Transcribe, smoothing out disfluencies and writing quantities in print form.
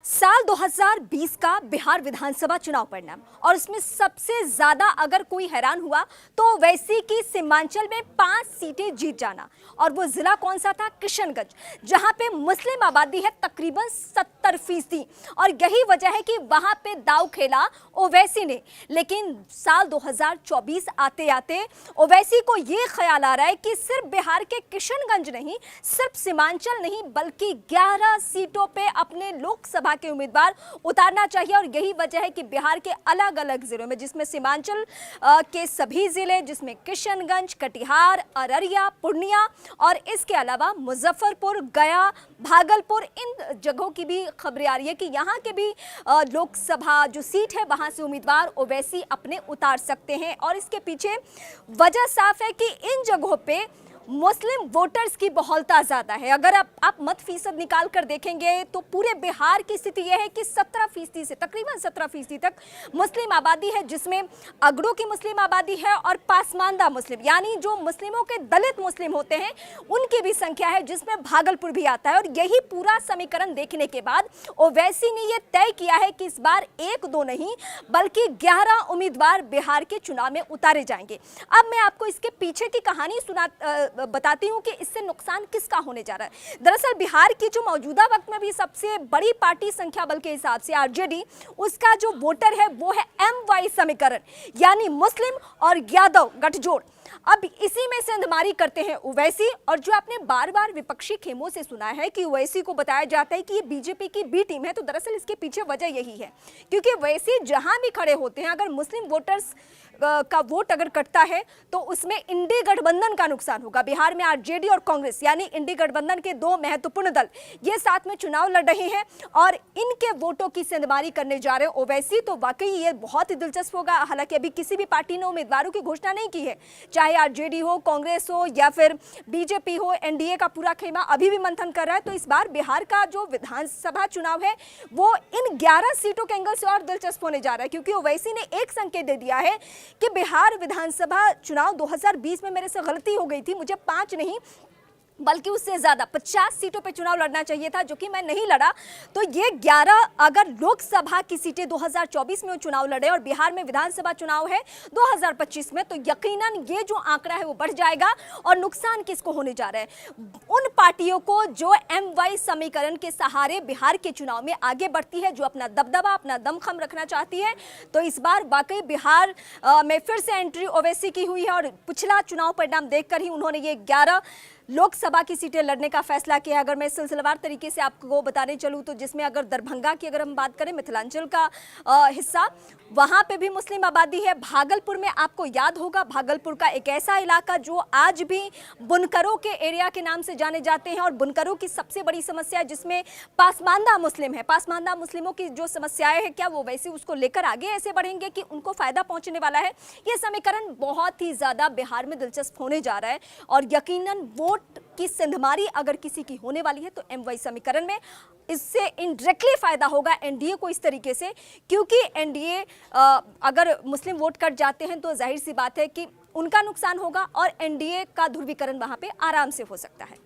साल 2020 का बिहार विधानसभा चुनाव परिणाम और इसमें सबसे ज्यादा अगर कोई हैरान हुआ तो वैसी की सीमांचल में 5 सीटें जीत जाना। और वो जिला कौन सा था? किशनगंज, जहां पे मुस्लिम आबादी है तकरीबन 70%। और यही वजह है कि वहां पे दाव खेला ओवैसी ने। लेकिन साल 2024 आते आते ओवैसी को ये ख्याल आ रहा है कि सिर्फ बिहार के किशनगंज नहीं, सिर्फ सीमांचल नहीं, बल्कि 11 सीटों पे अपने लोकसभा के उम्मीदवार उतारना चाहिए। और यही वजह है कि बिहार के अलग अलग जिलों में, जिसमें सीमांचल के सभी जिले, जिसमें किशनगंज, कटिहार, अररिया, पूर्णिया और इसके अलावा मुजफ्फरपुर, गया, भागलपुर, इन जगहों की भी खबरें आ रही है कि यहाँ के भी लोकसभा जो सीट है वहां से उम्मीदवार ओवैसी अपने उतार सकते हैं। और इसके पीछे वजह साफ है कि इन जगहों पे मुस्लिम वोटर्स की बहुलता ज्यादा है। अगर आप मत फीसद निकाल कर देखेंगे तो पूरे बिहार की स्थिति यह है कि 17% से तकरीबन 17% तक मुस्लिम आबादी है, जिसमें अगड़ों की मुस्लिम आबादी है और पासमानदा मुस्लिम, यानी जो मुस्लिमों के दलित मुस्लिम होते हैं उनकी भी संख्या है, जिसमें भागलपुर भी आता है। और यही पूरा समीकरण देखने के बाद ओवैसी ने यह तय किया है कि इस बार 1-2 नहीं बल्कि 11 उम्मीदवार बिहार के चुनाव में उतारे जाएंगे। अब मैं आपको इसके पीछे की कहानी बताती हूं कि इससे नुकसान किसका होने जा रहा है। दरअसल बिहार की जो मौजूदा वक्त में भी सबसे बड़ी पार्टी संख्या बल के हिसाब से आरजेडी, उसका जो वोटर है वो है MY समीकरण, यानी मुस्लिम और यादव गठजोड़। अब इसी में सेंधमारी करते हैं ओवैसी। और जो आपने बार बार विपक्षी खेमों से सुना है कि ओवैसी को बताया जाता है कि ये बीजेपी की बी टीम है, तो दरअसल इसके पीछे वजह यही है क्योंकि ओवैसी जहां भी खड़े होते हैं, अगर मुस्लिम वोटर्स का वोट अगर कटता है तो उसमें इंडी गठबंधन का नुकसान होगा। बिहार में आरजेडी और कांग्रेस यानी इंडी गठबंधन के 2 महत्वपूर्ण दल ये साथ में चुनाव लड़ रहे हैं और इनके वोटों की सेंधमारी करने जा रहे हैं ओवैसी। तो वाकई ये बहुत ही दिलचस्प होगा। हालांकि अभी किसी भी पार्टी ने उम्मीदवारों की घोषणा नहीं की है, चाहे आरजेडी हो, कांग्रेस हो या फिर बीजेपी हो, एनडीए का पूरा खेमा अभी भी मंथन कर रहा है। तो इस बार बिहार का जो विधानसभा चुनाव है वो इन 11 सीटों के एंगल से और दिलचस्प होने जा रहा है, क्योंकि ओवैसी ने एक संकेत दे दिया है कि बिहार विधानसभा चुनाव 2020 में मेरे से गलती हो गई थी, मुझे 5 नहीं बल्कि उससे ज्यादा 50 सीटों पे चुनाव लड़ना चाहिए था, जो कि मैं नहीं लड़ा। तो ये 11 अगर लोकसभा की सीटें 2024 में चुनाव लड़े और बिहार में विधानसभा चुनाव है 2025 में, तो यकीनन ये जो आंकड़ा है वो बढ़ जाएगा। और नुकसान किसको होने जा रहा है? उन पार्टियों को जो MY समीकरण के सहारे बिहार के चुनाव में आगे बढ़ती है, जो अपना दबदबा, अपना दमखम रखना चाहती है। तो इस बार वाकई बिहार में फिर से एंट्री ओवैसी की हुई है और पिछला चुनाव परिणाम देखकर ही उन्होंने ये 11 लोकसभा की सीटें लड़ने का फैसला किया। अगर मैं सिलसिलेवार तरीके से आपको बताने चलूं तो जिसमें अगर दरभंगा की अगर हम बात करें, मिथिलांचल का हिस्सा, वहां पे भी मुस्लिम आबादी है। भागलपुर में आपको याद होगा, भागलपुर का एक ऐसा इलाका जो आज भी बुनकरों के एरिया के नाम से जाने जाते हैं और बुनकरों की सबसे बड़ी समस्या है, जिसमें पासमानदा मुस्लिम है। पासमानदा मुस्लिमों की जो समस्याएं हैं, क्या वो वैसे उसको लेकर आगे ऐसे बढ़ेंगे कि उनको फायदा पहुंचने वाला है? ये समीकरण बहुत ही ज्यादा बिहार में दिलचस्प होने जा रहा है। और यकीनन वोट की सेंधमारी अगर किसी की होने वाली है तो MY समीकरण में इससे इनडायरेक्टली फायदा होगा एनडीए को इस तरीके से, क्योंकि एनडीए अगर मुस्लिम वोट कट जाते हैं तो जाहिर सी बात है कि उनका नुकसान होगा और एनडीए का ध्रुवीकरण वहां पे आराम से हो सकता है।